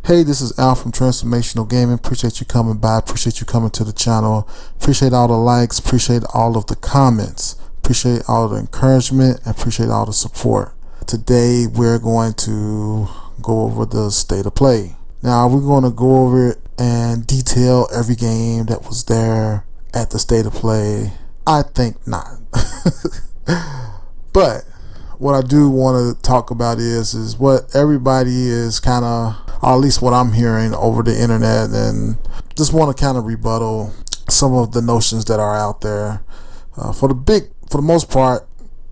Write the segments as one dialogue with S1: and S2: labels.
S1: Hey, this is Al from Transformational Gaming. Appreciate you coming by. Appreciate you coming to the channel. Appreciate all the likes. Appreciate all of the comments. Appreciate all the encouragement. And appreciate all the support. Today, we're going to go over the state of play. Now, we're going to go over it and detail every game that was there at the state of play. I think not. But what I do want to talk about is what everybody is kind of, or at least what I'm hearing over the internet, and just want to kind of rebuttal some of the notions that are out there. For the most part,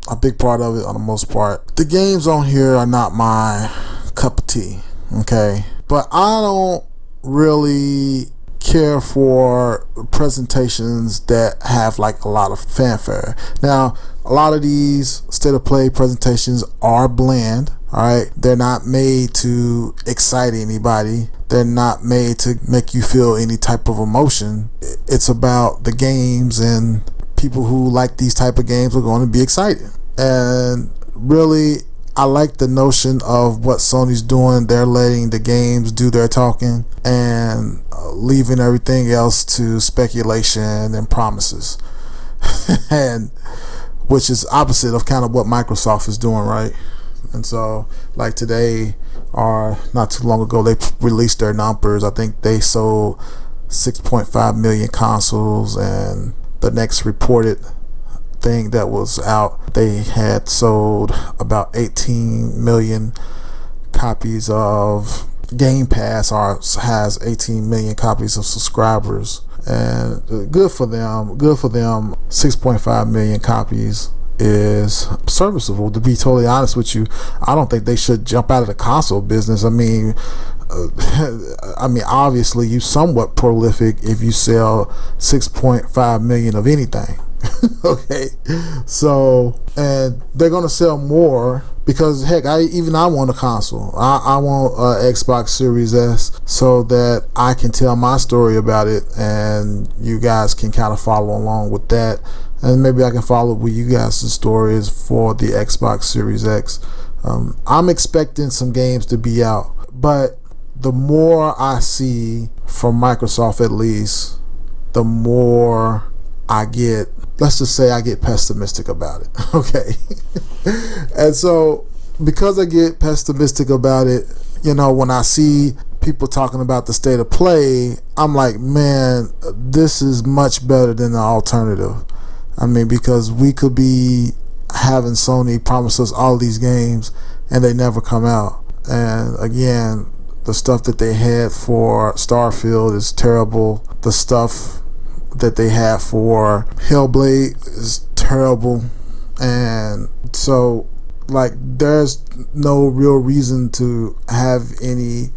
S1: a big part of it, on the most part, the games on here are not my cup of tea. Okay, but I don't really care for presentations that have like a lot of fanfare. Now, a lot of these state of play presentations are bland. All right, they're not made to excite anybody. They're not made to make you feel any type of emotion. It's about the games, and people who like these type of games are going to be excited. And really, I like the notion of what Sony's doing. They're letting the games do their talking and leaving everything else to speculation and promises. And which is opposite of kind of what Microsoft is doing, right? And so, like today, or not too long ago, they released their numbers. I think they sold 6.5 million consoles, and the next reported thing that was out, they had sold about 18 million copies of Game Pass, or has 18 million copies of subscribers. And good for them. 6.5 million copies is serviceable. To be totally honest with you, I don't think they should jump out of the console business. I mean, obviously you're somewhat prolific if you sell 6.5 million of anything. Okay, so, and they're gonna sell more because heck, I want a console. I want an Xbox Series S so that I can tell my story about it, and you guys can kind of follow along with that, and maybe I can follow with you guys' stories for the Xbox Series X. I'm expecting some games to be out, but the more I see from Microsoft, at least, the more I get, let's just say I get pessimistic about it. Okay. And so because I get pessimistic about it, you know, when I see people talking about the state of play, I'm like, man, this is much better than the alternative. I mean, because we could be having Sony promise us all these games and they never come out. And again, the stuff that they had for Starfield is terrible. The stuff that they have for Hellblade is terrible. And so, like, there's no real reason to have any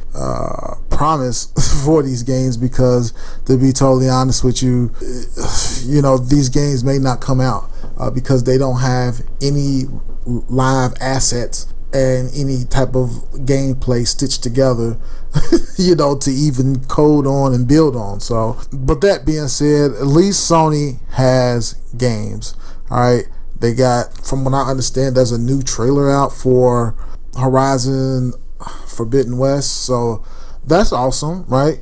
S1: promise for these games, because to be totally honest with you, you know, these games may not come out because they don't have any live assets and any type of gameplay stitched together, you know, to even code on and build on. So, but that being said, at least Sony has games. All right, they got, from what I understand, there's a new trailer out for Horizon Forbidden West, so that's awesome, right?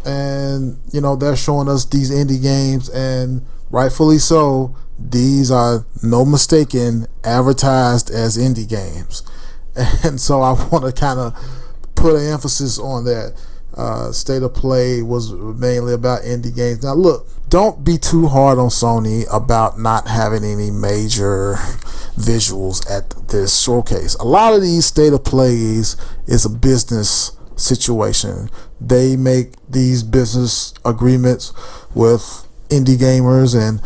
S1: And you know, they're showing us these indie games, and rightfully so. These are, no mistaken, advertised as indie games. And so I want to kind of put an emphasis on that. State of play was mainly about indie games. Now look, don't be too hard on Sony about not having any major visuals at this showcase. A lot of these state of plays is a business situation. They make these business agreements with indie gamers, and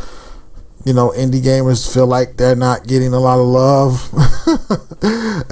S1: you know, indie gamers feel like they're not getting a lot of love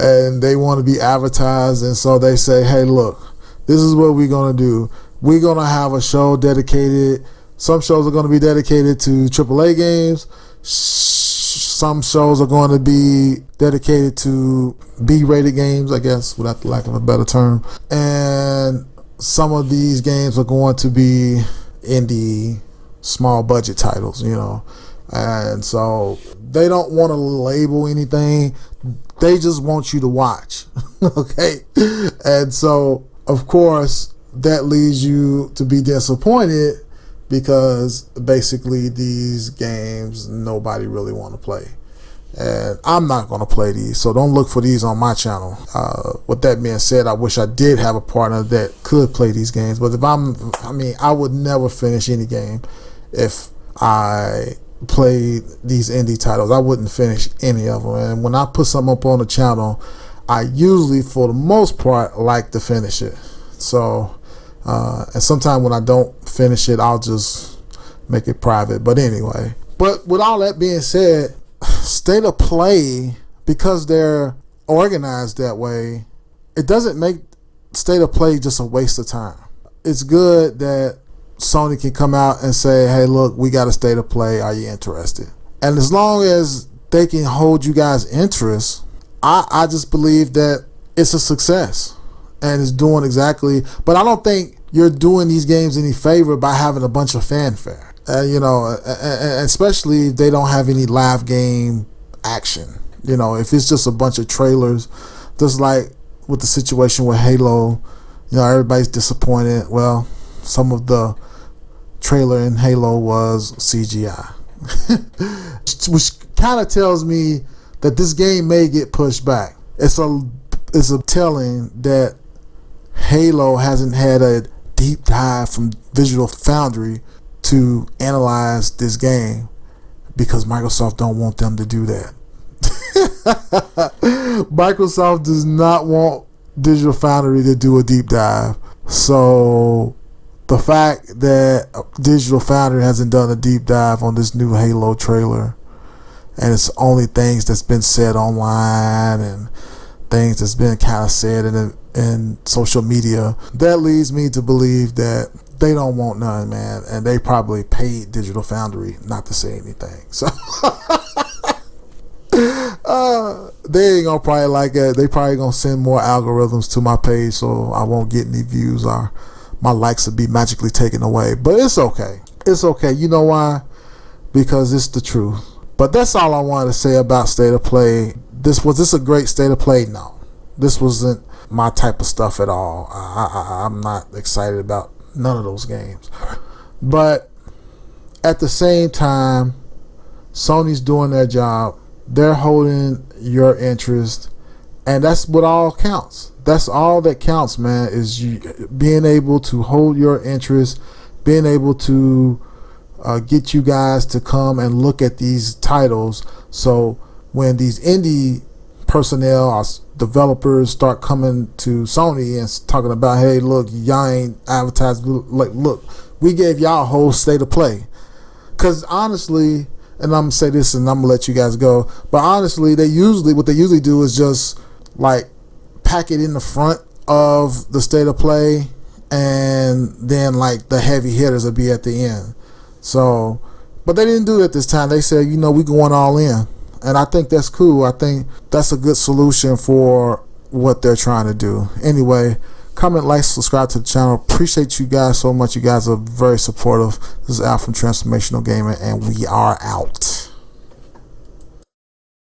S1: and they want to be advertised, and so they say, hey, look, this is what we're going to do. We're going to have a show dedicated. Some shows are going to be dedicated to AAA games. Some shows are going to be dedicated to B-rated games, I guess, without the lack of a better term. And some of these games are going to be indie, small budget titles, you know. And so they don't want to label anything. They just want you to watch. Okay. And so of course, that leads you to be disappointed because basically these games nobody really want to play. And I'm not going to play these, so don't look for these on my channel. With that being said, I wish I did have a partner that could play these games. But I would never finish any game if I played these indie titles. I wouldn't finish any of them. And when I put something up on the channel, I usually, for the most part, like to finish it. So, and sometimes when I don't finish it, I'll just make it private. But anyway, but with all that being said, State of Play, because they're organized that way, it doesn't make State of Play just a waste of time. It's good that Sony can come out and say, hey, look, we got a State of Play. Are you interested? And as long as they can hold you guys' interest, I just believe that it's a success and it's doing exactly. But I don't think you're doing these games any favor by having a bunch of fanfare. Especially if they don't have any live game action. If it's just a bunch of trailers, just like with the situation with Halo, everybody's disappointed. Well, some of the trailer in Halo was CGI, which kind of tells me that this game may get pushed back. It's a telling that Halo hasn't had a deep dive from Visual Foundry to analyze this game because Microsoft don't want them to do that. Microsoft does not want Digital Foundry to do a deep dive. So the fact that Digital Foundry hasn't done a deep dive on this new Halo trailer, and it's only things that's been said online and things that's been kind of said in social media, that leads me to believe that they don't want none, man, and they probably paid Digital Foundry not to say anything. So they ain't gonna probably like it. They probably gonna send more algorithms to my page, so I won't get any views, or my likes will be magically taken away. But it's okay. It's okay. You know why? Because it's the truth. But that's all I wanted to say about State of Play. Was this a great State of Play? No, this wasn't my type of stuff at all. I'm not excited about none of those games. But at the same time, Sony's doing their job. They're holding your interest, and that's what all counts. That's all that counts, man, is you being able to hold your interest, being able to get you guys to come and look at these titles. So when these indie personnel or developers start coming to Sony and talking about, hey, look, y'all ain't advertised, like, look, we gave y'all a whole State of Play. Because honestly, and I'm gonna say this and I'm gonna let you guys go, but honestly, what they usually do is just like pack it in the front of the State of Play, and then like the heavy hitters will be at the end. So, but they didn't do that this time. They said, we going all in. And I think that's cool. I think that's a good solution for what they're trying to do. Anyway, comment, like, subscribe to the channel. Appreciate you guys so much. You guys are very supportive. This is Al from Transformational Gaming, and we are out.